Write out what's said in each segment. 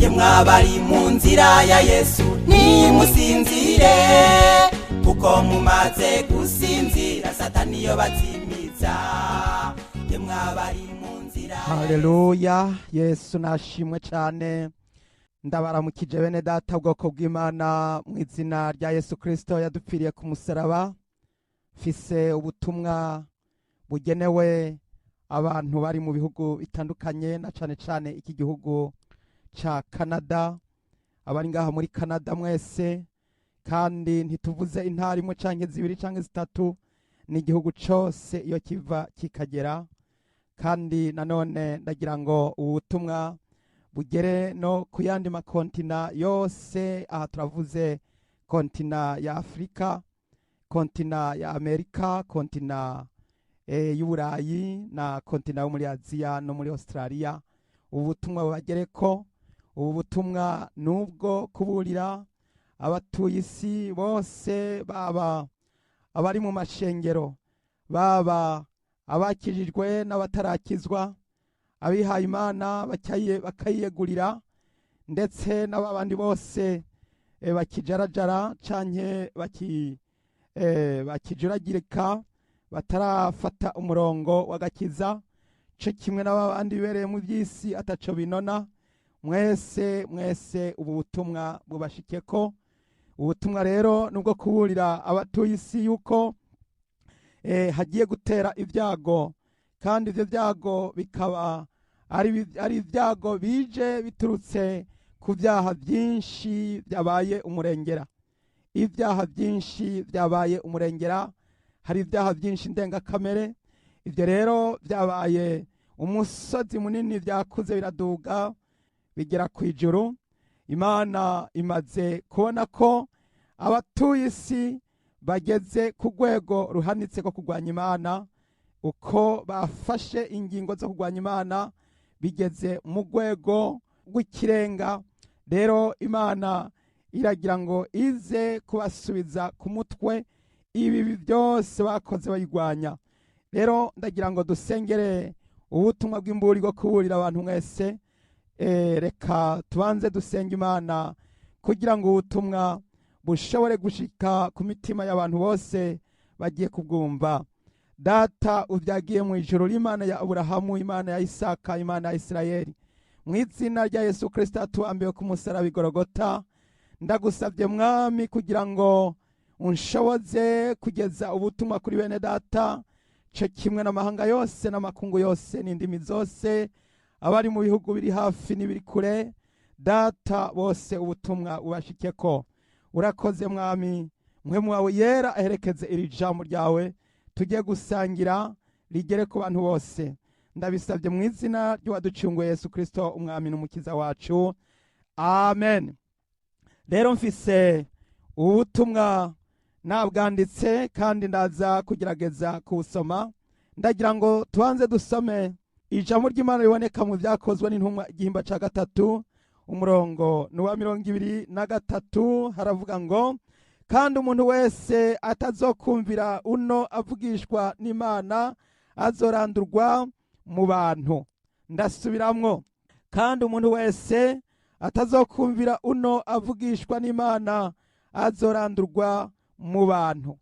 yemwe abari mu nzira ya Yesu nimusinzire kuko mumaze gusinzira satani yo batimiza yemwe abari mu nzira. Haleluya, Yesu nashimwe cyane. Ndabaramukije bene data ubwoko bw'Imana mu izina rya Yesu Kristo yadupfiriye ku musaraba. Fise ubutumwa bugenewe abantu bari mu bihugu bitandukanye na cane cane iki gihugu ca Canada, abari ngaha muri Canada mwese, kandi ntituvuze intara imwe canke zibiri canke zitatu, ni igihugu cose iyo kiva kikagera. Kandi nanone ndagira ngo ubutumwa bugere no kuyandi makontina yose. Aha turavuze kontina ya Afrika, kontina ya Amerika, kontina y'Uburayi na kontina yo muri Aziya no muri Australia. Ubutumwa bubagereko. Ubu butumwa nubwo kuburira abatuye isi bose, baba abari mu mashengero, baba abakijijwe n'abatarakizwa, abihaye Imana bakayiyegurira, ndetse n'abandi bose bakijarajara canke bakijuragirika batarafata umurongo w'agakiza, co kimwe n'abandi bibereye mu by'isi ataco binona. Mwese ubu butumwa bubashikeko. Ubutumwa rero nubwo kuburira abatuye isi yuko hagiye gutera ivyago, kandi ivyo vyago bikaba ari ivyago bije biturutse ku vyaha byinshi byabaye umurengera. Ivyaha byinshi byabaye umurengera, hari ivyaha byinshi ndengakamere. Ivyo rero byabaye umusozi munini, vyakuze biraduga bigera kwijuru. Imana imaze kubona ko abatuye isi bageze ku rwego ruhanitse ko kurwanya Imana, uko bafashe ingingo zo kurwanya Imana bigeze mu rwego rw'ikirenga. Rero Imana iragira ngo ize kubasubiza ku mutwe ibi byose bakoze bayigwanya. Rero ndagira ngo dusengere ubutumwa bw'imburi bwo kuburira abantu mwese. Reka tubanze dusenga Imana kugira ngo ubutumwa bushobore gushika ku mitima y'abantu bose bagiye kubwumva. Data uvyagiye mu ijuru, Imana ya Aburahamu, Imana ya Isaka, Imana ya Isirayeli, mu izina rya Yesu Kristo atuambiwe ku musaraba i Golgota, ndagusavye Mwami kugira ngo unshoboze kugeza ubutumwa kuri bene data, co kimwe n'amahanga yose n'amakungu yose n'indimi zose, abari mu bihugu biri hafi n'ibiri kure. Data bose ubutumwa ubashikeko. Urakoze Mwami, mpwemu wawe yera aherekeze iri jambo ryawe tugiye gusangira rigere ku bantu bose. Ndabisabye mu izina ry'uwaducunguye Yesu Kristo umwami n'umukiza wacu, amen. Rero mfise ubutumwa nabwanditse kandi ndaza kugerageza kubusoma. Ndagira ngo tubanze dusome ijambo ry'Imana riboneka mu Vyakozwe n'Intumwa igihimba ca gatatu umurongo nuwa 23. Haravuga ngo, kandi umuntu wese atazokumvira uno avugishwa n'Imana azorandurwa mu bantu. Ndasubiramwo, kandi umuntu wese atazokumvira uno avugishwa n'Imana azorandurwa mu bantu.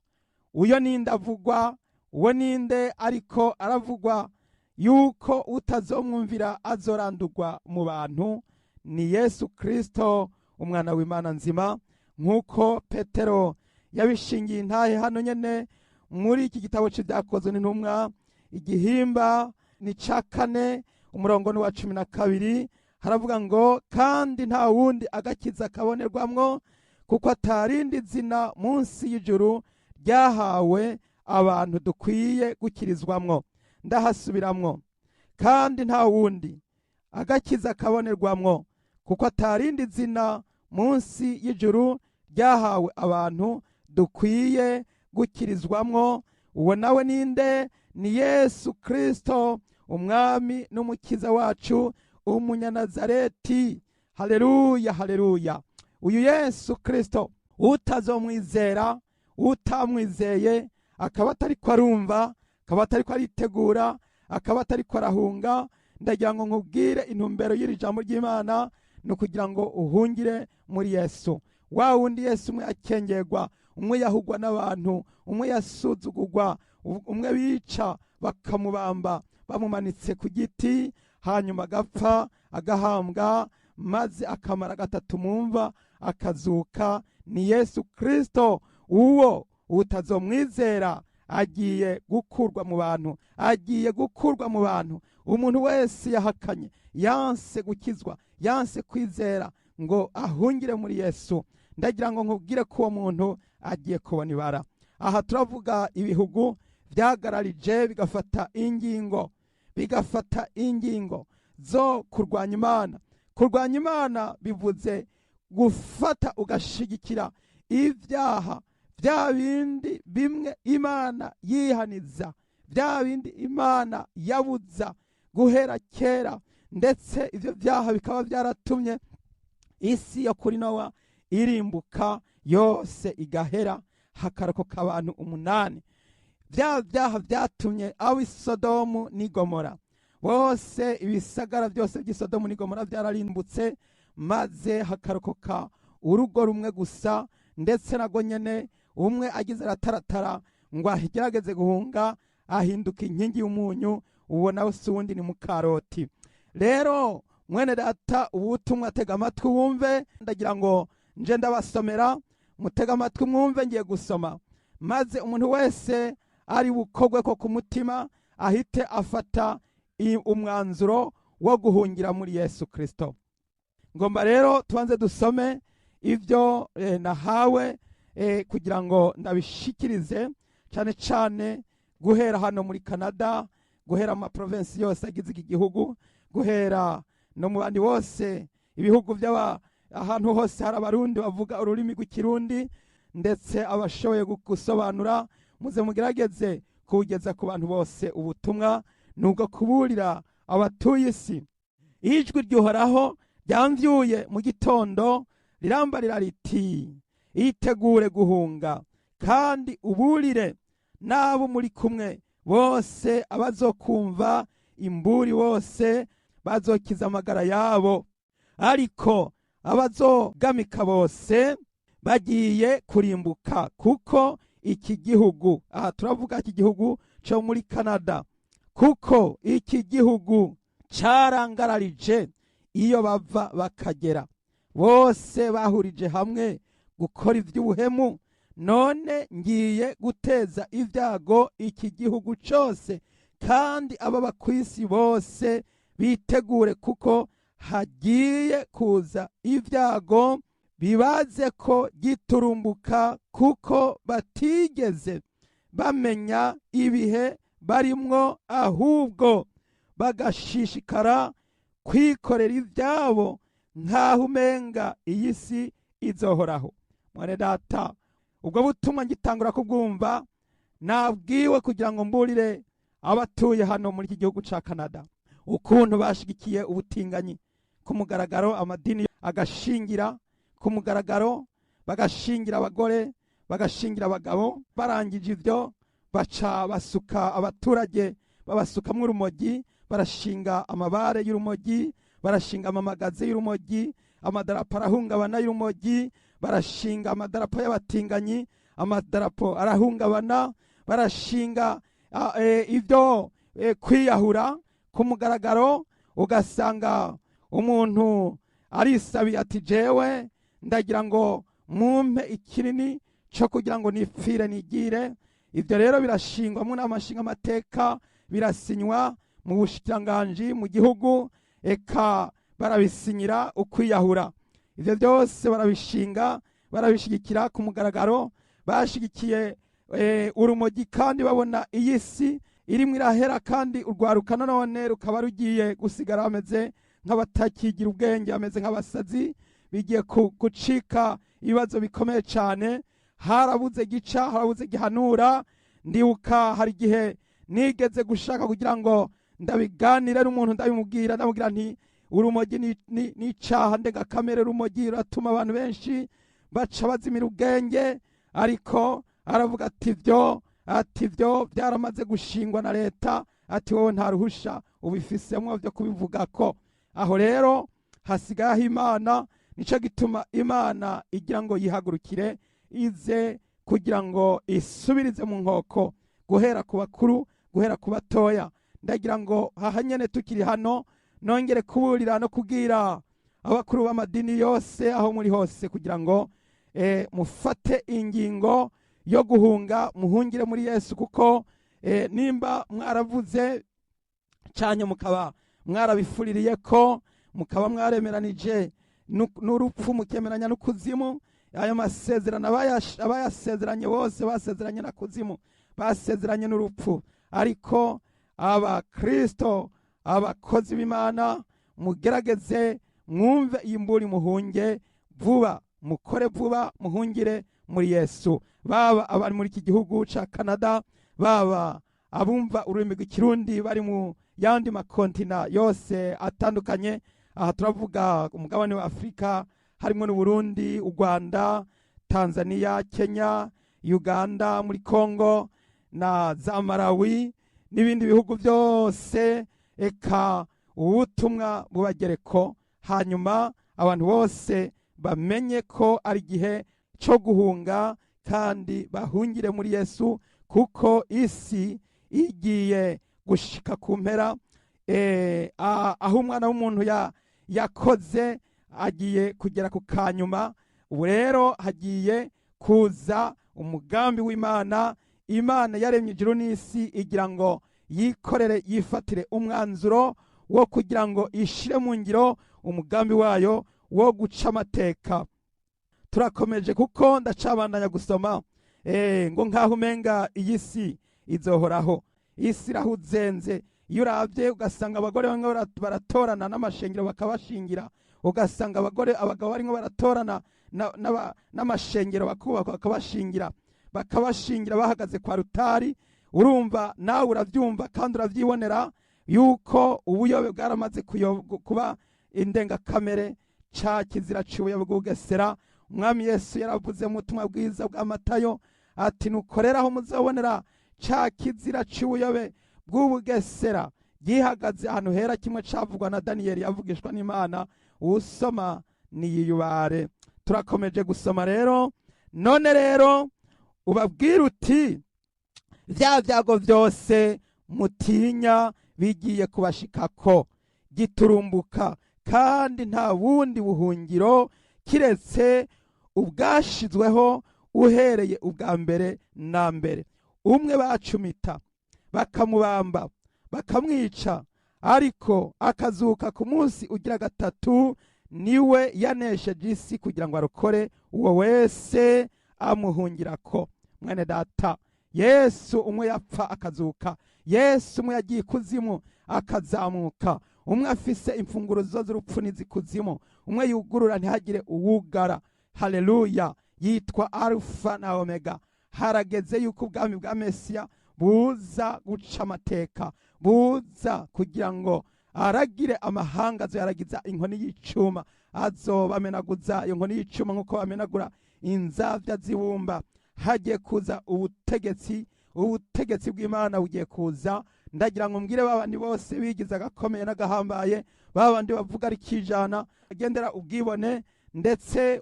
Uyo ninde avugwa? Uwo ninde ariko aravugwa yuko utazomwumvira azorandurwa mu bantu? Ni Yesu Kristo umwana w'Imana nzima, nk'uko Petero yabishingiye intahe hano nyene muri iki gitabo c'Ivyakozwe n'Intumwa igihimba ni ca 4 umurongo ni wa 12. Haravuga ngo, kandi nta wundi agakiza kabonerwamwo kuko atarindi zina munsi y'ijuru ryahawe abantu dukwiye gukirizwamwo. Ndahasubiramwo, kandi nta wundi agakiza kabonerwamwo kuko atarindi zina munsi y'ijuru ryahawe abantu dukwiye gukirizwamwo. Uwo nawe ninde? Ni Yesu Kristo umwami n'umukiza wacu umunyanazareti. Haleluya, haleluya. Uyu Yesu Kristo utazomwizera, utamwizeye, akaba atariko arumva, akaba atariko aritegura, akaba atariko arahunga, ndagira ngo nkubwire intumbero y'iri jambo ry'Imana ni ukugira ngo uhungire muri Yesu. Wa wundi Yesu umwe yakengerwa, umwe yahugwa n'abantu, umwe yasuzugurwa, umwe bica bakamubamba bamumanitse ku giti, hanyuma agapfa agahambwa, maze akamara gatatu mu mva akazuka. Ni Yesu Kristo. Uwo utazomwizera agiye gukurwa mu bantu, agiye gukurwa mu bantu. Umuntu wese yahakanye, yanse gukizwa, yanse kwizera ngo ahungire muri Yesu, ndagira ngo nkubwire ko uwo muntu agiye kubona ibara. Aha turavuga ibihugu byagararije bigafata ingingo zo kurwanya Imana. Kurwanya Imana bivuze gufata ugashigikira ivyaha, bya bindi bimwe Imana yihaniza, bya bindi Imana yabuza guhera kera, ndetse ivyo vyaha bikaba byaratumye isi yo kuri Nowa irimbuka yose igahera, hakarokoka abantu 8. Bya vyaha byatumye abo Sodomu n'Igomora bose, ibisagara byose by'Isodomu n'Igomora byararimbutse, maze hakarokoka urugo rumwe gusa, ndetse nago nyene umwe agize arataratara ngo agerageze guhunga, ahinduka inkingi y'umunyu, uwo nawe si wundi ni Mukaroti. Rero mwene data, ubutumwa tega amatwi wumve, ndagira ngo nje ndabasomera, mutega amatwi mwumve ngiye gusoma, maze umuntu wese ari bukogwe ko ku mutima ahite afata umwanzuro wo guhungira muri Yesu Kristo. Ngomba rero tubanze dusome ivyo nahawe kugira ngo ndabishikirize, cyane cyane guhera hano muri Canada, guhera mu province yose agize iki gihugu, guhera no mu bandi bose ibihugu by'aba ahantu hose hari abarundi bavuga ururimi rw'ikirundi, ndetse abashoboye gusobanura muze mugerageze kugeza ku bantu bose ubutumwa, nubwo kuburira abatuye isi. Ijwi ry'Uhoraho ryamvyuye mu gitondo rirambarira riti, itegure guhunga kandi uburire n'abo muri kumwe bose, abazokumva Imburi bose bazokiza amagara yabo, ariko abazogamika bose bagiye kurimbuka. Kuko iki gihugu, aha turavuga iki gihugu cyo muri Canada, kuko iki gihugu cyarangararije iyo bava bakagera, bose bahurije hamwe gukora iby'ubuhemu. None ngiye guteza ibyago iki gihugu cyose, kandi ababa ku isi bose bitegure, kuko hagiye kuza ibyago bibaze ko giturumbuka, kuko batigeze bamenya ibihe barimwo, ahubwo bagashishikara kwikorera ibyabo nk'aho umenga iyi si izohoraho. Mwene data, ubwo butumwa ngitangura kubwumva nabwiwe kugira ngo mburire abatuye hano muri iki gihugu ca Canada ukuntu bashigikiye ubutinganyi ku mugaragaro, amadini agashingira ku mugaragaro, bagashingira abagore, bagashingira abagabo. Barangije ivyo baca basuka abaturage, babasukamwo urumogi, barashinga amabare y'urumogi, barashinga amamagaze y'urumogi, amadarapo arahungabana y'urumogi, barashinga amadarapo y'abatinganyi, amadarapo arahungabana, barashinga ivyo kwiyahura ku mugaragaro. Ugasanga umuntu arisabiye ati, jewe ndagira ngo mumpe ikinini cyo kugira ngo nipfire nigire. Ivyo rero birashingwa mu n'amashinga amateka, birasinywa mu bushikiranganji mu gihugu, eka barabisinyira ukwiyahura. Ivyo byose barabishinga, barabishigikira ku mugaragaro. Bashigikiye urumogi, kandi babona iyi si irimwe irahera, kandi urwaruka none rukaba rugiye gusigara bameze nk'abatakigira ubwenge, bameze nk'abasazi, bigiye gucika ibibazo bikomeye cyane. Harabuze gica, harabuze gihanura. Ndibuka hari igihe nigeze gushaka kugira ngo ndabiganire n'umuntu, ndabimubwira, ndamubwira nti urumogi ni icaha ndengakamere, urumogi ruratuma abantu benshi baca bazimira ubwenge. Ariko aravuga ati vyo byaramaze gushingwa na leta, ati wowe nta ruhusha ubifisemwo byo kubivugako. Aho rero hasigayeho Imana. Nico gituma Imana igira ngo yihagurukire ize kugira ngo isubirize mu nkoko, guhera ku bakuru guhera ku batoya. Ndagira ngo hahanyene tukiri hano nongere kuburira no kubwira abakuru b'amadini yose aho muri hose kugira ngo mufate ingingo yo guhunga, muhungire muri Yesu, kuko nimba mwaravuze cyane mukaba mwarabifuririye ko, mukaba mwaremeranije n'urupfu, mukemeranya n'ukuzimu, ayo masezerano abayasezeranye bose basezeranye na kuzimu, basezeranye n'urupfu. Ariko abakristo, abakozi b'Imana, mugerageze mwumve Imburi, muhunge vuba, mukore vuba, muhungire muri Yesu. Baba abari muri iki gihugu ca Canada, baba abumva ururimi rw'ikirundi bari mu yandi makontina yose atandukanye. Aha turavuga umugabane wa Afrika, harimo n'u Burundi, u Rwanda, Tanzania, Kenya, Uganda, muri Congo na za Malawi n'ibindi bihugu byose. Eka ubutumwa bubagereko, hanyuma abantu bose bamenye ko ari igihe cyo guhunga, kandi bahungire muri Yesu, kuko isi igiye gushika ku mpera. Aho umwana w'umuntu yakoze agiye kugera ku kanyuma. Ubu rero hagiye kuza umugambi w'Imana. Imana yaremye ijuru n'isi igira ngo yikorere, yifatire umwanzuro wo kugira ngo ishire mu ngiro umugambi wayo wo guca amateka. Turakomeje kuko ndacabandanya gusoma ngo nkaho umenga iyi si izohoraho. Isi irahuzenze. Iyo uravye ugasanga abagore bamwe baratorana n'amashengero bakabashingira, ugasanga abagabo barimo baratorana n'amashengero bakubaka bakabashingira bahagaze kwa rutari. Urumva nawe uravyumva kandi uravyibonera yuko ubuyobe bwaramaze kuba indengakamere, ca kizira c'ubuyobe bw'ugesera. Umwami Yesu yaravuze mu butumwa bwiza bwa Matayo ati nukoreraho muzabonera ca kizira c'ubuyobe bw'ubugesera gihagaze ahantu hera, kimwe cavugwa na Daniyeli yavugishwa n'Imana. Usoma niyiyubare. Turakomeje gusoma rero. None rero ubabwira uti vya vyago vyose mutinya bigiye kubashikako giturumbuka, kandi nta bundi buhungiro kiretse ubwashizweho uhereye ubwa mbere na mbere. Umwe bacumita bakamubamba bakamwica, ariko akazuka ku munsi ugira gatatu, niwe yanesheje isi kugira ngo arokore uwo wese amuhungirako. Mwene data, Yesu umwe yapfa akazuka, Yesu umwe yagiye kuzimu akazamuka, umwe afise imfunguro z'urupfu n'izikuzimu, umwe yugurura ntihagire uwugara. Haleluya! Yitwa Alfa na Omega. Harageze yuko ubwami bwa Mesiya buza guca amateka, buza kugira ngo aragire amahanga, azoyaragiza inkoni y'icuma, azobamenaguza iyo nkoni y'icuma nk'uko bamenagura inzavya z'ibumba. Hagiye kuza ubutegetsi bw'Imana bugiye kuza. Ndagira ngo mbwire babandi bose bigize agakomeye n'agahambaye, babandi bavuga ari kijana, agendera ubwibone, ndetse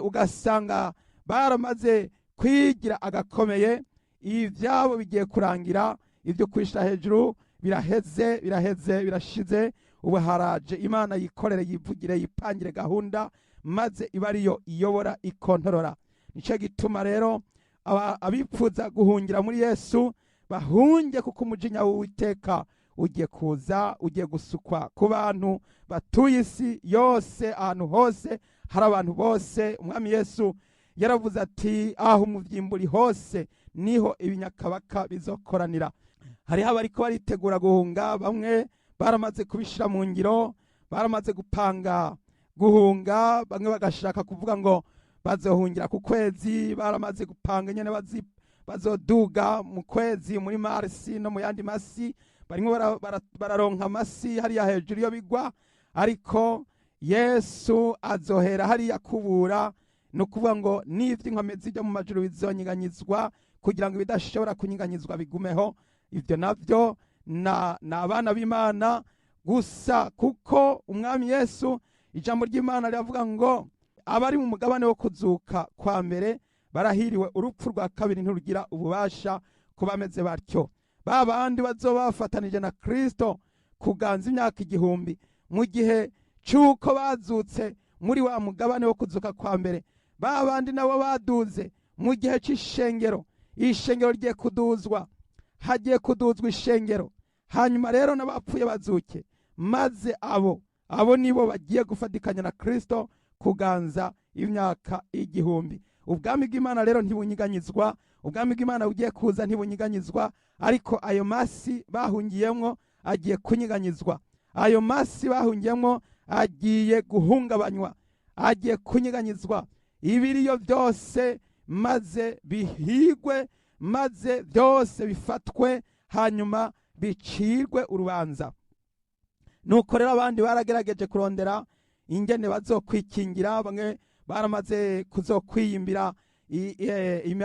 ugasanga baramaze kwigira agakomeye. Ivyabo bigiye kurangira, ibyo kwishira hejuru biraheze birashize. Ubu haraje Imana yikorere, yivugire, yipangire gahunda, maze iba ariyo iyobora ikontorora. Nico gituma rero abipfuza guhungira muri Yesu bahunge, kuko umujinya w'Uwiteka ugiye kuza, ugiye gusukwa ku bantu batuye isi yose. Ahantu hose hari abantu bose. Umwami Yesu yaravuze ati aho umuvyimburi hose niho ibinyakabaka bizokoranira. Hariho abariko baritegura guhunga, bamwe baramaze kubishira mu ngiro, baramaze gupanga guhunga, bamwe bagashaka kuvuga ngo bazohungira ku kwezi, baramaze gupanga nyene bazoduga mu kwezi, muri Marsi no mu yandi masi, barimo bararonka amasi hariya hejuru yo bigwa. Ariko Yesu azohera hariya kubura, no kuvuga ngo n'ivy'inkomezi byo mu majuru bizonyiganyizwa, kugira ngo ibidashobora kunyiganyizwa bigumeho. Ivyo navyo na abana b'Imana gusa kuko umwami Yesu ijambo ry'Imana riravuga ngo abari mu mugabane wo kuzuka kwa mbere barahiriwe, urupfu rwa kabiri ntirugira ububasha kuba bameze batyo. Ba bandi bazoba bafatanije na Kristo kuganza imyaka 1000 mu gihe cy'uko bazutse muri wa mugabane wo kuzuka kwa mbere. Ba bandi nabo baduze mu gihe cy'ishengero, ishengero rigiye kuduzwa, hagiye kuduzwa ishengero, hanyuma rero n'abapfuye bazuke, maze abo nibo bagiye gufatikanya na Kristo kuganza imyaka 1000. Ubwami bw'Imana rero ntibunyiganyizwa, ubwami bw'Imana bugiye kuza ntibunyiganyizwa, ariko ayo masi bahungiyemwo agiye kunyiganyizwa, ayo masi bahungiyemwo agiye guhungabanywa, agiye kunyiganyizwa. Ibiriyo byose maze bihigwe, maze byose bifatwe, hanyuma bicirwe urubanza. Nuko rero abandi baragerageje kurondera ingene bazokwikingira, bamwe baramaze kuzokwiyimbira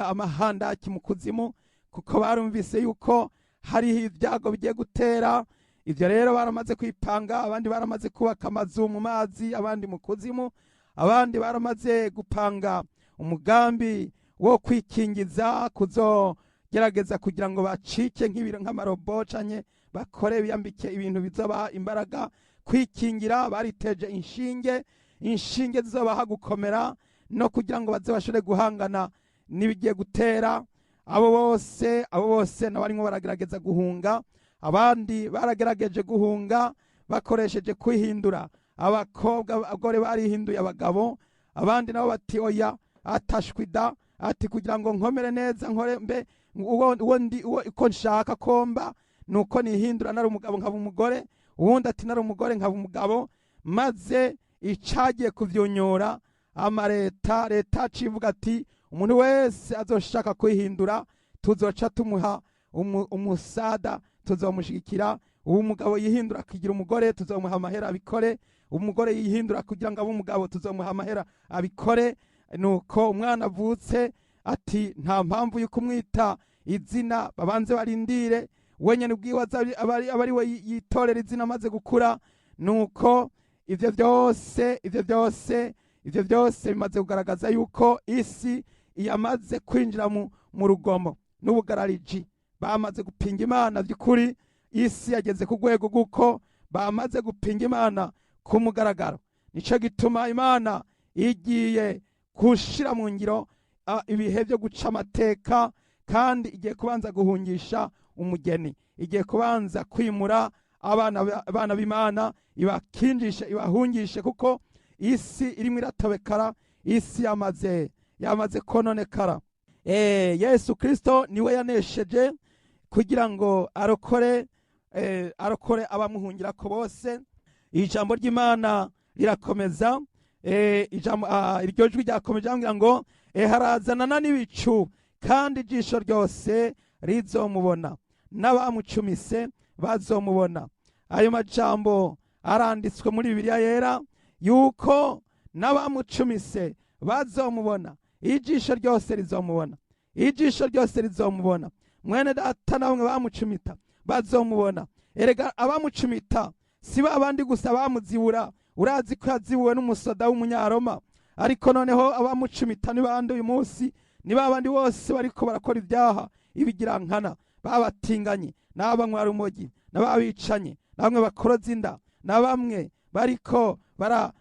amahanda mu kuzimu, kuko barumvise yuko hari ibyago bigiye gutera. Ivyo rero baramaze kwipanga, abandi baramaze kubaka amazu mu mazi, abandi mu kuzimu, abandi baramaze gupanga umugambi wo kwikingiza, kuzogerageza kugira ngo bacike nk'ibiro nk'amarobo canke bakore biyambike ibintu bizobaha imbaraga. Kwikingira bariteje inshinge zizobaha gukomera no kugira ngo baze bashobore guhangana n'ibigiye gutera. Abo bose nabarimo baragerageza guhunga, abandi baragerageje guhunga bakoresheje kwihindura. Abagore barihinduye abagabo, abandi nabo bati oya atashwida, ati kugira ngo nkomere neza nkore mbe uko nshaka komba nuko nihindura, nari umugabo nkaba umugore, uwundi ati nari umugore nkaba umugabo. Maze icagiye kuvyonyora leta civuga ati umuntu wese azoshaka kwihindura tuzoca tumuha umusada, tuzomushigikira. Uwo umugabo yihindura akigira umugore tuzomuha amahera abikore, umugore yihindura kugira ngo abe umugabo tuzomuha amahera abikore. Nuko umwana avutse ati nta mpamvu yo kumwita izina, babanze barindire wenyene ubwiwe abari we yitorera izina amaze gukura. Nuko ivyo byose bimaze kugaragaza yuko isi yamaze kwinjira mu rugomo n'ubugarariji. Bamaze gupinga Imana by'ukuri, isi yageze ku rwego rw'uko bamaze gupinga Imana ku mugaragaro. Nico gituma Imana igiye gushira mu ngiro ibihe byo guca amateka, kandi igiye kubanza guhungisha umugeni, igiye kubanza kwimura abana b'Imana, ibakinjishe ibahungishe, kuko isi irimo iratobekara, isi yamaze kononekara. Yesu Kristo niwe yanesheje kugira ngo arokore abamuhungira ko bose. Ijambo ry'Imana rirakomeza, iryo jwi ryakomeje ambwira ngo harazanana n'ibicu, kandi ijisho ryose rizomubona, n'abamucumise bazomubona. Ayo majambo aranditswe muri Bibiliya yera yuko n'abamucumise bazomubona, ijisho ryose rizomubona, ijisho ryose rizomubona. Mwene data namwe bamucumita bazomubona. Erega abamucumita si babandi gusa bamuzibura, urazi ko yazibuwe n'umusoda w'umunyaroma, ariko noneho abamucumita ni bandi uyu munsi? Ni babandi bose bariko barakora ibyaha ibigira nkana, babatinganye, n'abanywa urumogi, n'ababicanye, namwe bakoroza inda, na bamwe bariko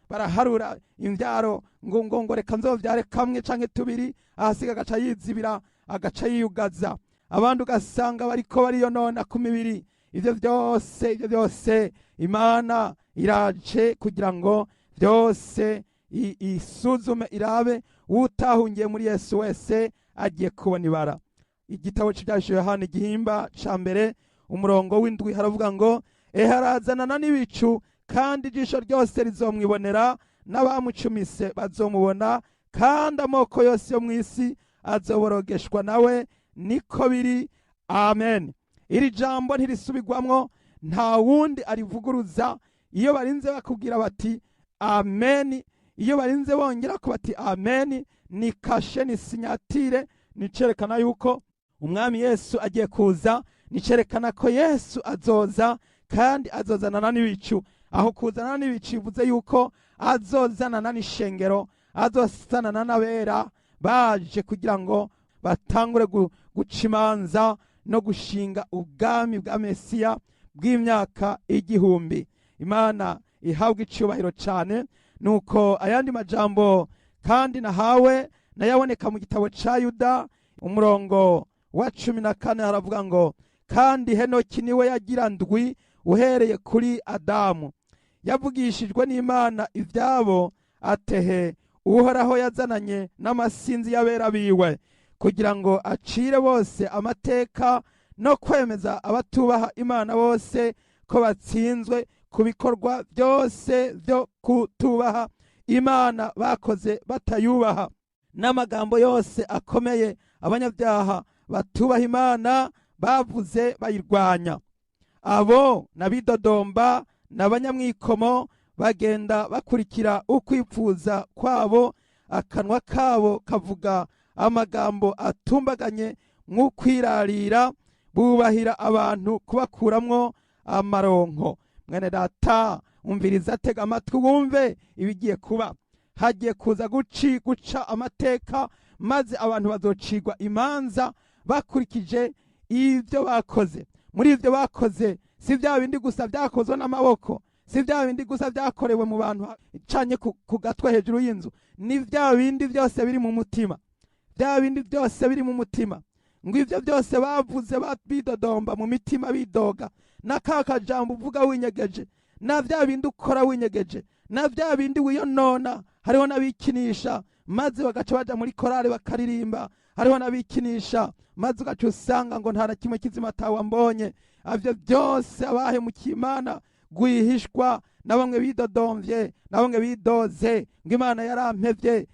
baraharura imbyaro ngo reka nzovyare kamwe canke tubiri, ahasiga agaca yizibira, agaca yiyugaza. Abandi ugasanga bariko bariyonona ku mibiri. Ivyo byose Imana iraje kugira ngo byose isuzume irabe utahungiye muri Yesu wese agiye kubona ibara. Igitabo cy'Ibyahishuriwe Yohana igihimba ca mbere umurongo w'indwi haravuga ngo harazanana n'ibicu, kandi ijisho ryose rizomwibonera, n'abamucumise bazomubona, kandi amoko yose yo mu isi azoborogeshwa nawe. Niko biri, amen. Iri jambo ntirisubirwamwo, nta wundi arivuguruza. Iyo barinze bakubwira bati amen, iyo barinze bongera ko bati amen, ni kashe, ni sinyatire, nicerekana yuko umwami Yesu agiye kuza, nicerekana ko Yesu azoza, kandi azozanana n'ibicu. Aho kuzanana n'ibicu bivuze yuko azozanana n'ishengero, azozanana n'abera baje kugira ngo batangure guca imanza no gushinga ubwami bwa Mesiya bw'imyaka 1000. Imana ihabwa icubahiro cyane. Nuko ayandi majambo kandi nahawe nayaboneka mu gitabo ca Yuda umurongo wa 14 haravuga ngo, kandi Henoki niwe yagira ndwi uhereye kuri Adamu, yavugishijwe n'Imana ivyabo atehe Uhoraho yazananye n'amasinzi y'abera biwe kugira ngo acire bose amateka no kwemeza abatubaha Imana bose ko batsinzwe ku bikorwa byose byo kutubaha Imana bakoze batayubaha, n'amagambo yose akomeye abanyabyaha batubaha Imana bavuze bayirwanya. Abo nabidodomba n'abanyamwikomo bagenda bakurikira ukwipfuza kwabo, akanwa kabo kavuga amagambo atumbaganye nk'ukwirarira, bubahira abantu kubakuramwo amaronko. Mwene data umviriza, tega amatwi wumve ibigiye kuba. Hagiye kuza guca amateka, maze abantu bazocigwa imanza bakurikije ibyo bakoze. Muri ibyo bakoze si bya bindi gusa byakozwe n'amaboko, si bya bindi gusa byakorewe mu bantu canye ku gatwe hejuru y'inzu, ni bya bindi byose biri mu mutima, bya bindi byose biri mu mutima. Ngo ivyo byose bavuze bidodomba mu mitima bidoga, na kaka jambo uvuga winyegeje, na bya bindi ukora winyegeje, na bya bindi wiyonona. Hariho nabikinisha maze bagaca baja muri korale bakaririmba, hariho nabikinisha maze ugaca usanga ngo nta na kimwe kizima tawambonye. Avyo byose abahemukiye Imana gwihishwa na bamwe bidodomvye, na bamwe bidoze ngo Imana yarampevye.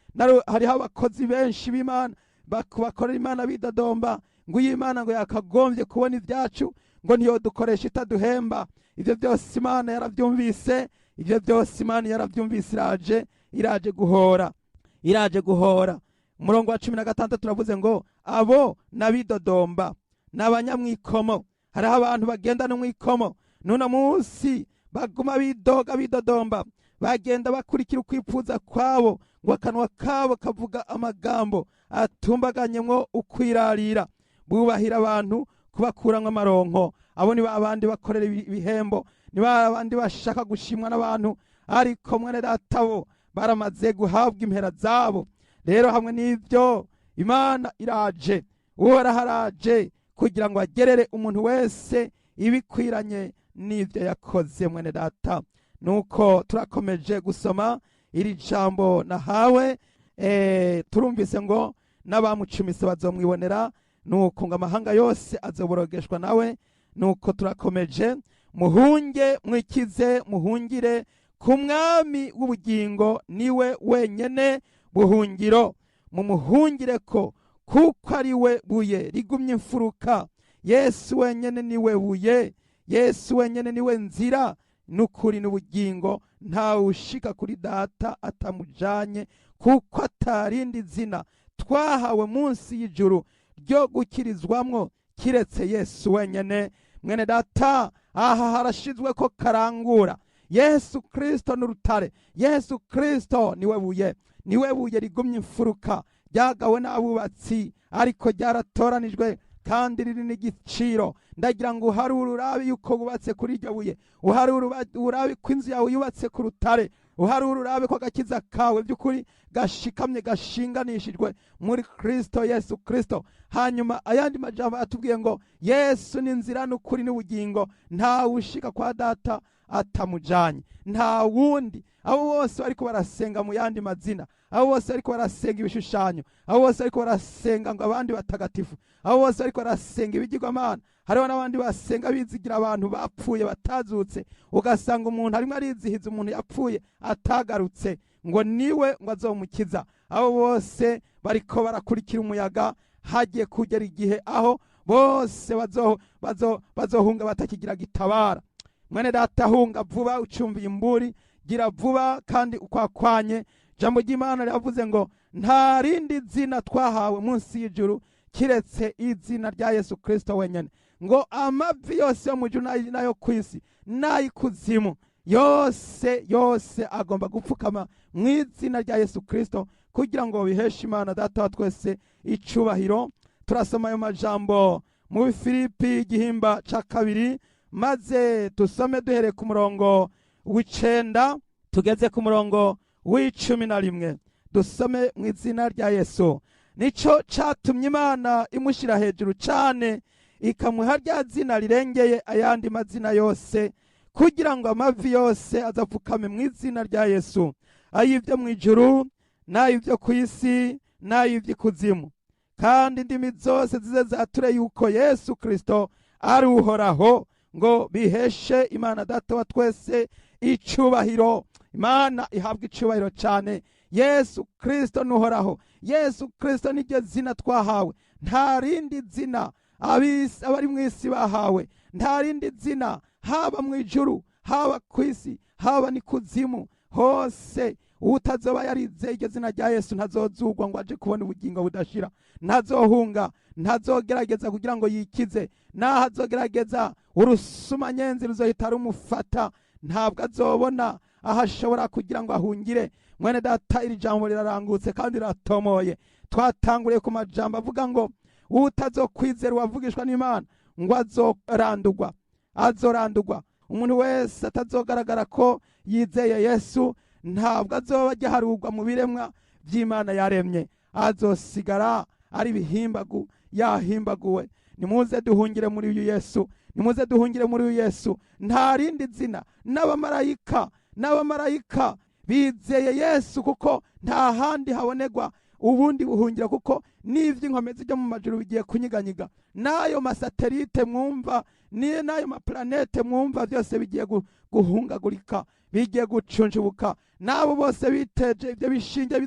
Hariho abakozi benshi b'Imana bakorera Imana bidodomba ngo Imana ngo yakagombye kubona ivyacu, ngo ntiyo dukoresha itaduhemba. Ivyo byose Imana yaravyumvise, ivyo byose Imana yaravyumvise. Iraje guhora, iraje guhora. Umurongo wa 16 turavuze ngo abo nabidodomba n'abanyamwikomo. Hariho abantu bagenda n'umwikomo nuna munsi baguma bidodomba, bagenda bakurikira ukwipfuza kwabo, ngo akanwa kabo kavuga amagambo atumbaganyemwo ukwirarira, bubahira abantu kubakuramwo amaronko. Abo ni babandi bakorera ibihembo, ni babandi bashaka gushimwa n'abantu, ariko mwene databo baramaze guhabwa impera zabo. Rero hamwe n'ivyo Imana iraje, Uhoraho araje kugira ngo agerere umuntu wese ibikwiranye n'ivyo yakoze. Mwene data, nuko turakomeje gusoma iri jambo nahawe. Turumvise ngo n'abamucumise bazomwibonera, nuko ngo amahanga yose azoborogeshwa nawe. Nuko turakomeje, muhunge mwikize, muhungire ku mwami w'ubugingo, niwe wenyene buhungiro. Mumuhungire ko kuko ari we buye rigumye imfuruka. Yesu wenyene niwe buye, Yesu wenyene niwe nzira n'ukuri n'ubugingo. Ntawe ushika kuri data atamujanye, kuko atarindi zina twahawe munsi y'ijuru ryo gukirizwamwo kiretse Yesu wenyene. Mwene data, aha harashizwe ko karangura. Yesu Kristo n'urutare, Yesu Kristo niwe buye, niwe buye rigumye imfuruka, ryagawe n'abubatsi ariko ryaratoranijwe kandi riri n'igiciro. Ndagira ngo uharure urabe yuko bubatse kuri iryo buye, uharure urabe ko inzu yawe yubatse ku rutare, uharure urabe ko agakiza kawe by'ukuri gashikamye gashinganishijwe muri Kristo Yesu Kristo. Hanyuma ayandi majambo atubwiye ngo Yesu ni nzira n'ukuri n'ubugingo, ntawe ushika kwa data atamujanye, nta wundi. Abo bose bariko barasenga mu yandi mazina, abo bose bariko barasenga ibishushanyo, abo bose bariko barasenga ngo abandi batagatifu, abo bose bariko barasenga ibigirwamana. Hariho n'abandi basenga bizigira abantu bapfuye batazutse, ugasanga umuntu arimo arizihiza umuntu yapfuye atagarutse ngo niwe ngo azomukiza. Abo bose bariko barakurikira umuyaga, hagiye kugera igihe aho bose bazohunga batakigira gitabara. Mwene data, hunga vuba ucumbiye imburi, gira vuba kandi ukwakwanye. Jambo ry'Imana ryavuze ngo nta rindi zina twahawe munsi y'ijuru kiretse izina rya Yesu Kristo wenyene. ngo amavi yose yo mu ijuru nayo ku isi n'ay'ikuzimu yose agomba gupfukama mu izina rya Yesu Kristo kugira ngo biheshe Imana data wa twese icubahiro. Turasoma ayo majambo mu Filipi igihimba ca 2 maze tusome duhere ku murongo w'9 tugeze ku murongo w'11. Dusome mu izina rya Yesu. Nico catumye Imana imushira hejuru cane ikamuha rya zina rirengeye ayandi mazina yose, kugira ngo amavi yose azapfukame mu izina rya Yesu, ay'ivyo mu ijuru n'ay'ivyo ku isi n'ay'ivy'ikuzimu, kandi indimi zose zize zature yuko Yesu Kristo ari uhoraho, ngo biheshe Imana data wa twese icubahiro. Imana ihabwa icubahiro cane. Yesu Kristo nuhoraho. Yesu Kristo niryo zina twahawe, nta rindi zina abari mu isi bahawe, nta rindi zina haba mu ijuru haba ku isi haba ni kuzimu. Hose utazoba yarize iryo zina rya Yesu ntazozugwa ngo aje kubona ubugingo budashira, ntazohunga, ntazogerageza kugira ngo yikize, naho azogerageza urusumanyenzi ruzohita rumufata, ntabwo azobona aho ashobora kugira ngo ahungire. Mwene data, iri jambo rirarangutse kandi ratomoye. Twatanguriye ku majambo avuga ngo utazokwizera uwavugishwa n'Imana ngo azorandurwa. Umuntu wese atazogaragara ko yizeye Yesu ntabwo azoba agiharurwa mu biremwa by'Imana yaremye, azosigara ari bihimbagu yahimbaguwe. Nimuze duhungire muri uyu Yesu, nimuze duhungire muri uyu Yesu. Nta rindi zina. N'abamarayika bizeye Yesu kuko nta handi habonegwa ubundi buhungira, kuko n'ivy'inkomezi byo mu majuru bigiye kunyiganyiga, n'ayo masatelite mwumva n'ayo maplanete mwumva byose bigiye guhungagurika, bigiye gucunjubuka. N'abo bose biteje ibyo bishinge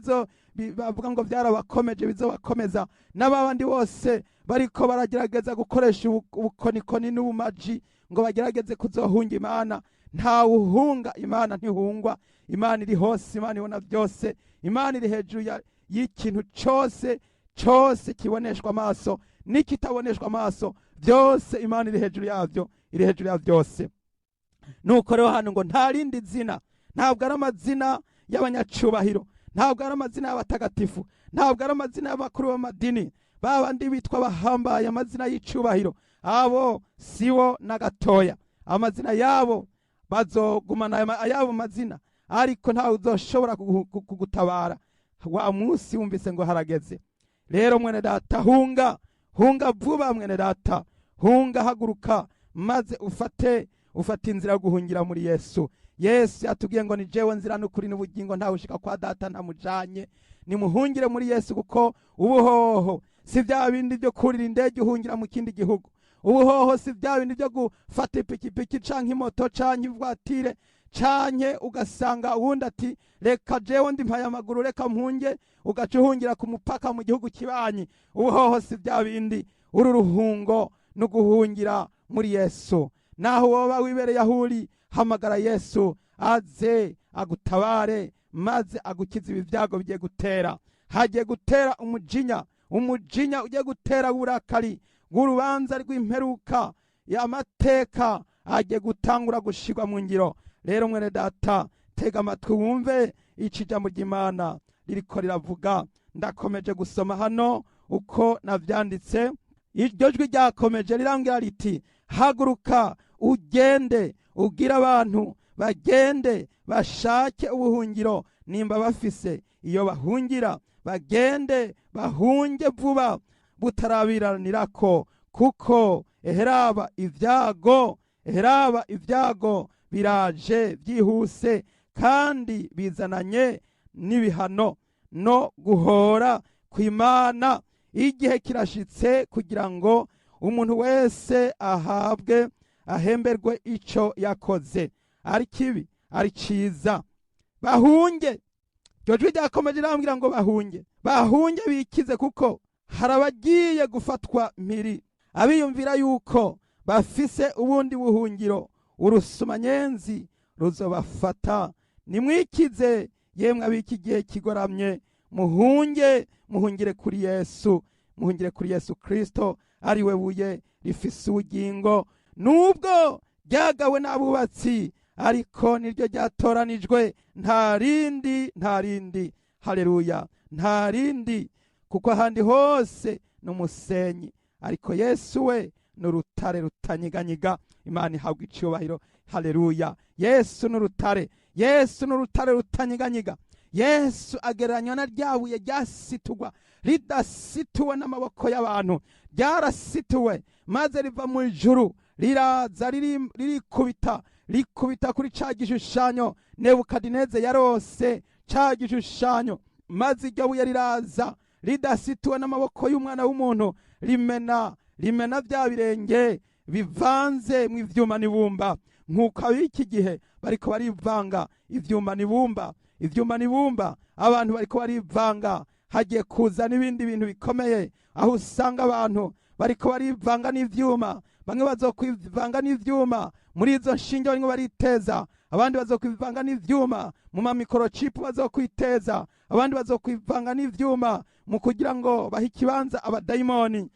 bavuga ngo byarabakomeje bizobakomeza, n'abandi bose bariko baragerageza gukoresha ubukonikoni n'ubumaji ngo bagerageze kuzohunga Imana. Nta uhunga Imana, ntihungwa. Imana iri hose, Imana ibona byose, Imana iri hejuru y'ikintu cyose kiboneshwa amaso n'ikitaboneshwa amaso, byose Imana iri hejuru yavyo, iri hejuru ya byose. Nuko rero hano ngo nta rindi zina, ntabwo ari amazina y'abanyacubahiro, ntabwo ari amazina y'abatagatifu, ntabwo ari amazina y'abakuru b'amadini, babandi bitwa bahambaye, amazina y'icubahiro, abo sibo na gatoya. Amazina yabo bazogumana ayabo mazina, ariko ntawe uzoshobora kugutabara wa munsi wumvise ngo harageze. Rero mwene data, hunga vuba mwene data, hunga, haguruka, maze ufate inzira yo guhungira muri Yesu. Yesu yatubwiye ngo ni jewe nzira n'ukuri n'ubugingo, ntawe ushika kwa data ntamujanye. Nimuhungire muri Yesu, kuko ubuhoho si bya bindi byo kurira indege uhungira mu kindi gihugu. Ubuhoho si bya bindi byo gufata ipikipiki canke imoto canke ivatire, canke ugasanga uwundi ati reka jewe ndi mpaye amaguru reka mpunge, ugaca uhungira ku mupaka mu gihugu kibanyi. Ubuhoho si bya bindi. Uru ruhungo no guhungira muri Yesu. Naho woba wibereye ahuri, hamagara Yesu aze agutabare, maze agukiza ibi vyago bigiye gutera. Hagiye gutera umujinya ugiye gutera uburakari bw'urubanza rw'imperuka y'amateka, agiye gutangura gushirwa mu ngiro. Rero mwene data, tega amatwi wumve ici jambo ry'Imana ririko riravuga. Ndakomeje gusoma hano uko navyanditse. Iryo jwi ryakomeje rirangira riti, haguruka ugende ugira abantu bagende bashake ubuhungiro nimba bafise iyo bahungira, bagende bahunge vuba butarabiranirako, kuko eheraba ivyago biraje byihuse, kandi bizananye n'ibihano no guhora kw'Imana. Igihe kirashitse kugira ngo umuntu wese ahemberwe ico yakoze, ari kibi ari ciza. Bahunge. Iryo jwi ryakomeje rirambwira ngo bahunge bikize, kuko harabagiye gufatwa mpiri abiyumvira yuko bafise ubundi buhungiro, urusumanyenzi ruzobafata. Nimwikize yemwe abiki gihe kigoramye, muhungire kuri Yesu, muhungire kuri Yesu Kristo ari we buye rifise ubugingo, nubwo ryagawe n'abubatsi ariko niryo ryatoranijwe, nta rindi, haleluya, nta rindi, kuko ahandi hose n'umusenyi, ariko Yesu we n'urutare rutanyiganyiga. Imana ihabwa icubahiro, haleluya. Yesu n'urutare, Yesu n'urutare rutanyiganyiga. Yesu agereranywa na ryabuye ryasitugwa, ridasituwe n'amaboko y'abantu, ryarasituwe maze riva mu ijuru riraza rikubita kuri ca gishushanyo Nebukadineze yarose, ca gishushanyo, maze iryo buye riraza ridasituwe n'amaboko y'umwana w'umuntu, rimena bya birenge bivanze mu ivyuma n'ibumba, nk'uko ab'iki gihe bariko barivanga ivyuma n'ibumba, abantu bariko barivanga. Hagiye kuza n'ibindi bintu bikomeye, aho usanga abantu bariko barivanga n'ivyuma, bamwe bazokwivanga n'ivyuma muri izo nshinge barimo bariteza, abandi bazokwivanga n'ivyuma mu mamikorochipu bazokwiteza, abandi bazokwivanga n'ivyuma mu kugira ngo bahe ikibanza abadayimoni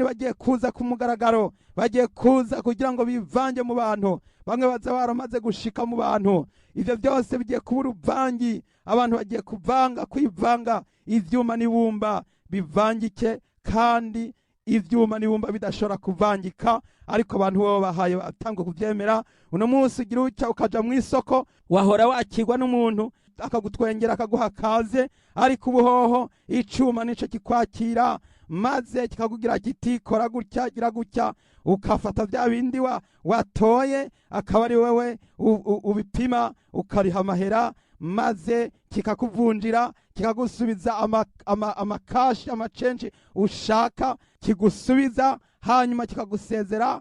bagiye kuza ku mugaragaro, bagiye kuza kugira ngo bivange mu bantu, bamwe baza baramaze gushika mu bantu. Ivyo byose bigiye kuba uruvangi, abantu bagiye kwivanga ivyuma n'ibumba bivangike, kandi ivyuma n'ibumba bidashobora kuvangika, ariko abantu bo bahaye batangwa kuvyemera. Uno munsi ugira uca ukaja mu isoko, wahora wakirwa n'umuntu akagutwengera akaguha kaze, ariko ubuhoho icuma nico kikwakira, maze kikakugira kiti kora gutya gira gutya, ukafata vya bindi watoye, akaba ari wewe ubipima ukariha amahera, maze kikakuvunjira kikagusubiza amakashi amacenji ushaka, kigusubiza hanyuma kikagusezera,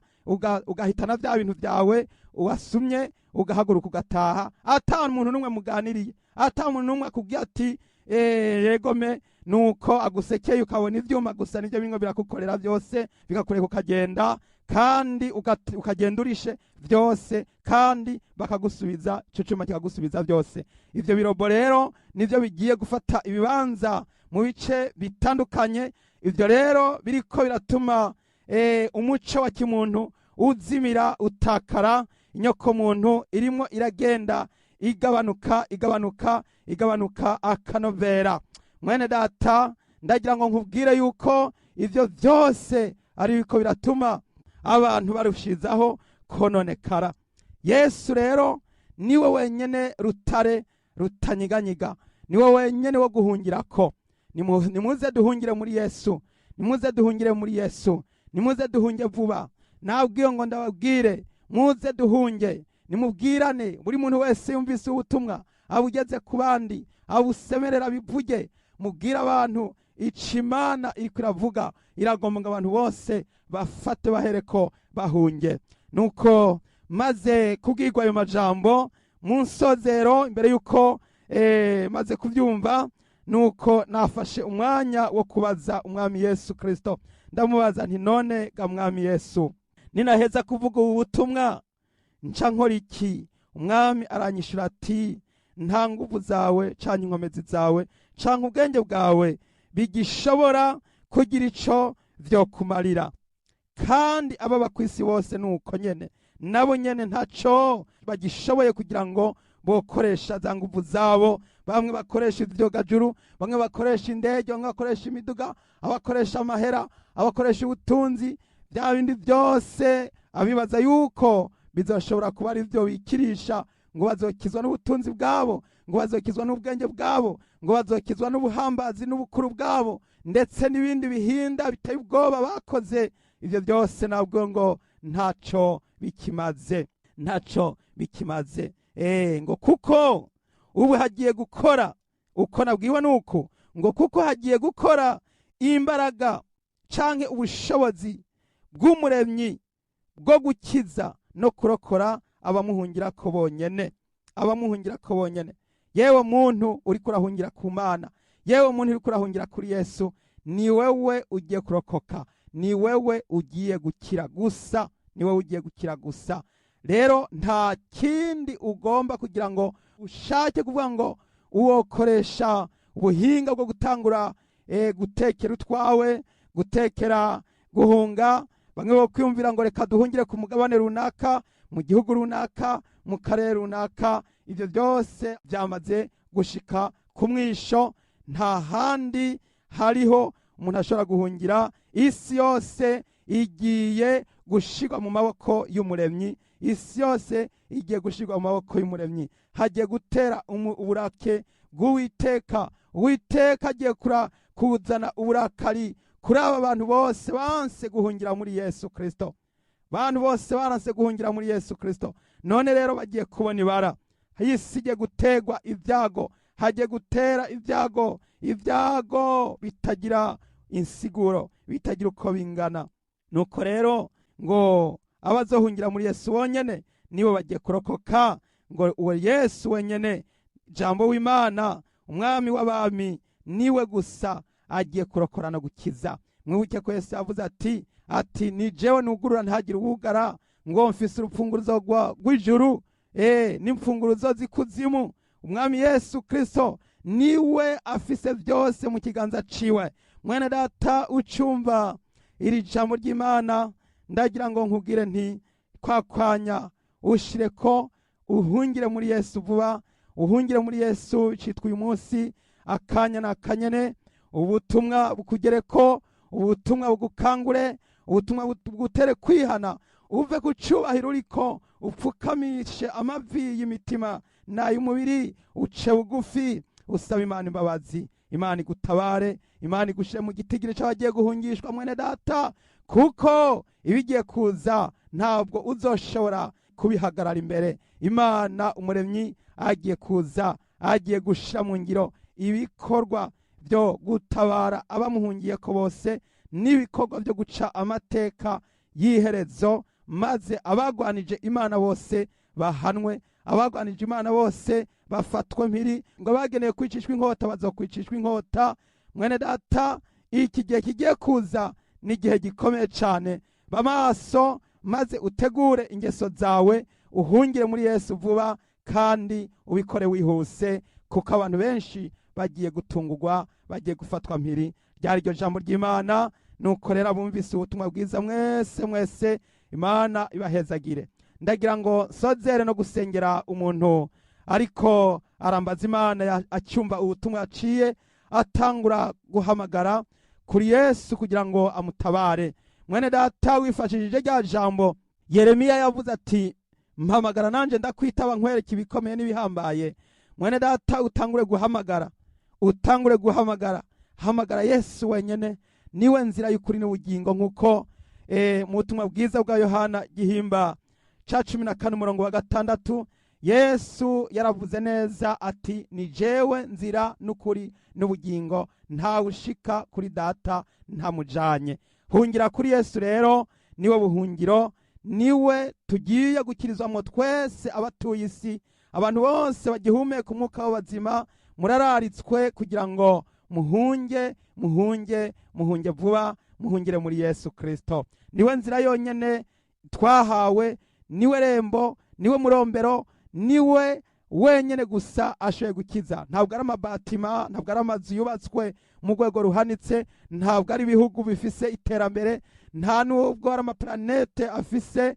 ugahitana vya bintu vyawe wasumye, ugahaguruka ugataha, ata umuntu numwe muganiriye, ata umuntu numwe akubwiye ati yegome, nuko agusekeye ukabona ivyuma gusa nivyo bingo birakukorera byose, bikakureka ukagenda, kandi ukagenda urishe byose, kandi bakagusubiza ico cuma kikagusubiza byose. Ivyo birobo rero nivyo bigiye gufata ibibanza mu bice bitandukanye. Ivyo rero biriko biratuma umuco wa kimuntu uzimira, utakara, inyoko muntu irimo iragenda igabanuka akanovera. Mwene data, ndagira ngo nkubwire yuko ivyo byose ari biko biratuma abantu barushizaho kononekara. Yesu rero niwe wenyene rutare rutanyiganyiga, niwe wenyene wo guhungirako. Nimuze duhungire muri Yesu, nimuze duhungire muri Yesu, nimuze duhunge vuba. Nabwiye ngo ndababwire muze duhunge, nimubwirane, buri muntu wese yumvise ubutumwa abugeze ku bandi, abusemerera bivuge, mubwira abantu icimana ikiravuga, iragomba ngo abantu bose bafate bahereko bahunge. Nuko maze kubwirwa ayo majambo mu nsozero, imbere yuko maze kubyumva, nuko nafashe umwanya wo kubaza umwami Yesu Kristo. Ndamubaza nti none ga mwami Yesu, ninaheza kuvuga ubutumwa nca nkora iki? Umwami aranyishura ati nta nguvu zawe canke inkomezi zawe canke ubwenge bwawe bigishobora kugira ico vyokumarira, kandi ababa kw'isi bose nuko nyene, nabo nyene ntaco bagishoboye kugira ngo bokoresha za nguvu zabo. Bamwe bakoresha ivyogajuru, bamwe bakoresha indege, bamwe bakoresha imiduga, abakoresha amahera, abakoresha ubutunzi, bya bindi byose abibaza yuko bizoshobora kuba ari byo bikirisha, ngo bazokizwa n'ubutunzi bwabo, ngo bazokizwa n'ubwenge bwabo, ngo bazokizwa n'ubuhambazi n'ubukuru bwabo, ndetse n'ibindi bihinda biteye ubwoba bakoze. Ivyo byose nabwo ngo ntaco bikimaze, ntaco bikimaze. Ngo kuko ubu hagiye gukora, uko nabwiwe nuko, ngo kuko hagiye gukora imbaraga canke ubushobozi bw'umuremyi bwo gukiza no kurokora abamuhungirako bonyene, abamuhungirako bonyene. Yewe muntu uri kurahungira ku Mana, yewe muntu uri kurahungira kuri Yesu, ni wewe ugiye kurokoka, ni wewe ugiye gukira gusa, ni wewe ugiye gukira gusa. Rero nta kindi ugomba kugira ngo ushake kuvuga ngo uwokoresha ubuhinga bwo gutangura gutekera utwawe, guhunga bamwe bo kwiyumvira ngo reka duhungire ku mugabane runaka, mu gihugu runaka, mu karere runaka. Ibyo byose byamaze gushika ku mwisho. Nta handi hariho umuntu ashobora guhungira. Isi yose igiye gushirwa mu maboko y'umuremyi. Isi yose igiye gushirwa mu maboko y'umuremyi. Hagiye gutera uburake bw'Uwiteka. Uwiteka agiye kuzana uburakari kuri aba bantu bose banse guhungira muri Yesu Kristo. Bantu bose baranse guhungira muri Yesu Kristo. None rero bagiye kubona ibara. Isi igiye gutegwa ibyago. Hagiye gutera ibyago. Ibyago bitagira insiguro, bitagira uko bingana. Nuko rero ngo abazohungira muri Yesu bonyene nibo bagiye kurokoka. Ngo uwo Yesu wenyene, jambo w'Imana, umwami w'abami, niwe gusa agiye kurokora no gukiza. Mwibuke ko Yesu yavuze ati ni jewe nugurura ntihagire uwugara, ngo mfise urupfunguruzo rw'ijuru n'imfunguruzo z'ikuzimu. Umwami Yesu Kristo niwe afise byose mu kiganza ciwe. Mwene data ucumva iri jambo ry'Imana, ndagira ngo nkubwire nti kwakwanya ushireko uhungire muri Yesu vuba. Uhungire muri Yesu citwa uyu munsi akanya nakanyene. Ubutumwa bukugereko, ubutumwa bugukangure, ubutumwa bugutere kwihana, uve ku cubahiro uriko, upfukamishe amavi y'imitima n'ay'umubiri, uce bugufi usaba Imana imbabazi. Imana igutabare, Imana igushire mu gitigiri c'abagiye guhungishwa mwene data, kuko ibigiye kuza ntabwo uzoshobora kubihagarara imbere. Imana umuremyi agiye kuza, agiye gushira mu ngiro ibikorwa byo gutabara abamuhungiye ko bose, n'ibikorwa byo guca amateka y'iherezo, maze abagwanije Imana bose bahanwe, abagwanije Imana bose bafatwe mpiri. Ngo bageneye kwicishwa inkota bazokwicishwa inkota. Mwene data, iki gihe kigiye kuza ni igihe gikomeye cyane. Bamaso maze utegure ingeso zawe, uhungire muri Yesu vuba, kandi ubikore wihuse, kuko abantu benshi bagiye gutungurwa, bagiye gufatwa mpiri. Ryari ryo jambo ry'Imana. Nuko rero bumvise ubutumwa bwiza mwese, Imana ibahezagire. Ndagira ngo sozere no gusengera umuntu ariko arambaza Imana acyumva ubutumwa yaciye, atangura guhamagara kuri Yesu kugira ngo amutabare. Mwene data wifashishije rya jambo Yeremiya yavuze ati, mpamagara nanje ndakwitaba nkwereka ibikomeye n'ibihambaye. Mwene data utangure guhamagara, utangure guhamagara. Hamagara Yesu wenyene, niwe nzira y'ukuri n'ubugingo, nkuko mu butumwa bwiza bwa Yohana gihimba ca 14:6 Yesu yaravuze neza ati, ni jewe nzira n'ukuri n'ubugingo, ntawe ushika kuri data ntamujanye. Hungira kuri Yesu rero, niwe buhungiro, niwe tugiye gukirizwamo twese abatuye isi. Abantu bose bagihumeka umwuka w'abazima, murararitswe kugira ngo muhunge vuba, muhungire muri Yesu Kristo. Niwe nzira yonyene twahawe, niwe rembo, niwe murombero, niwe wenyene gusa ashoboye gukiza. Ntabwo ari amabatima, ntabwo ari amazu yubatswe mu rwego ruhanitse, ntabwo ari ibihugu bifise iterambere, nta nubwo ari amaplanete afise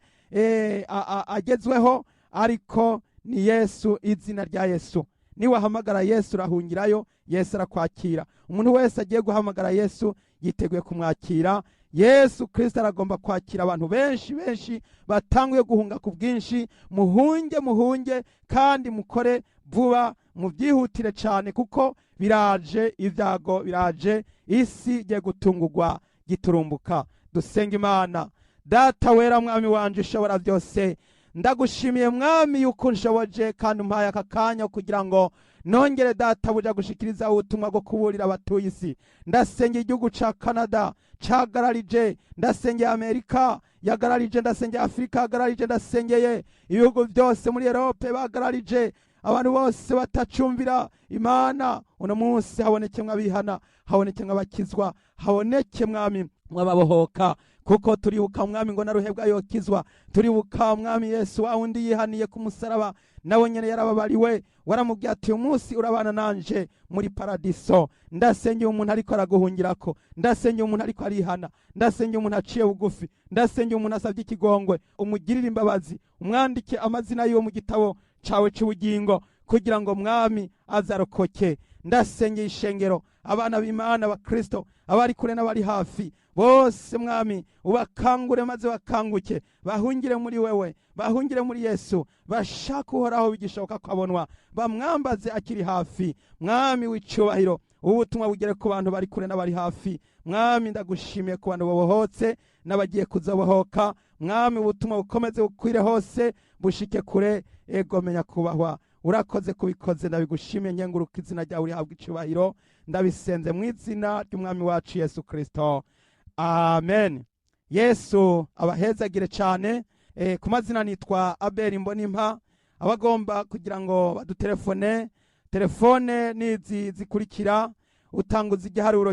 agezweho, ariko ni Yesu, izina rya Yesu. Niwe ahamagara Yesu urahungirayo, Yesu arakwakira. Umuntu wese agiye guhamagara Yesu yiteguye kumwakira. Yesu Kristo aragomba kwakira abantu benshi batanguye guhunga ku bwinshi. Muhunge kandi mukore vuba, mubyihutire cyane, kuko biraje, ibyago biraje, isi igiye gutungurwa giturumbuka. Dusenga Imana. Data wera, mwami wanje ushobora byose, ndagushimiye mwami yuko nshoboje kandi umpaye aka kanya kugira ngo nongere data buja gushikiriza ubutumwa bwo kuburira abatuye isi. Ndasengeye igihugu ca Canada cagararije, ndasengeye Amerika yagararije, ndasengeye Afrika yagararije, ndasengeye ibihugu byose muri Europe bagararije. Abantu bose batacumvira Imana, uno munsi haboneke mwabihana, haboneke mwabakizwa, haboneke mwami mwababohoka kuko turibuka umwami ngo naruhebwa yokizwa, turibuka umwami Yesu wa wundi yihaniye ku musaraba nawe nyene yarababariwe, waramubwiye ati umunsi urabana nanje muri paradiso. Ndasengeye umuntu ariko araguhungirako, ndasengeye umuntu ariko arihana, ndasengeye umuntu aciye bugufi, ndasengeye umuntu asavye ikigongwe, umugirire imbabazi, umwandike amazina yiwe mu gitabo cawe c'ubugingo kugira ngo mwami azarokoke. Ndasengeye ishengero, abana b'Imana ba Kristo, abari kure n'abari hafi bose mwami ubakangure maze bakanguke, bahungire muri wewe, bahungire muri Yesu, bashaka uhoraho bigishoboka kwabonwa, bamwambaze akiri hafi. Mwami w'icubahiro, ubutumwa bugere ku bantu bari kure n'abari hafi. Mwami ndagushimiye ku bantu bobohotse n'abagiye kuzabohoka. Mwami ubutumwa bukomeze bukwire hose, bushike kure. Ego menya kubahwa, urakoze kubikoze, ndabigushimiye nyenguruka izina ryawe rihabwa icubahiro, ndabisenze mu izina ry'umwami wacu Yesu Kristo, amen. Yesu abahezagire cyane. Ku mazina nitwa Abel Mbonimpa. Abagomba kugira ngo badutelefone, telefone nizi zikurikira: utanguza igiharuro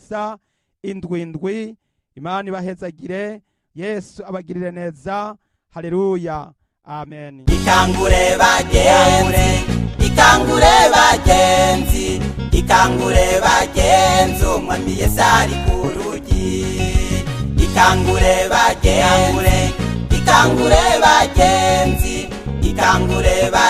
1-895-888-77. Imana ibahezagire, Yesu abagirire neza. Haleluya, amen. Ikangure bagenzi, ikangure bagenzi, ikangure bagenzi, umwami Yesu ari ku rugi. Ikangure bagenzi, ikangure bagenzi, ikangure bagenzi.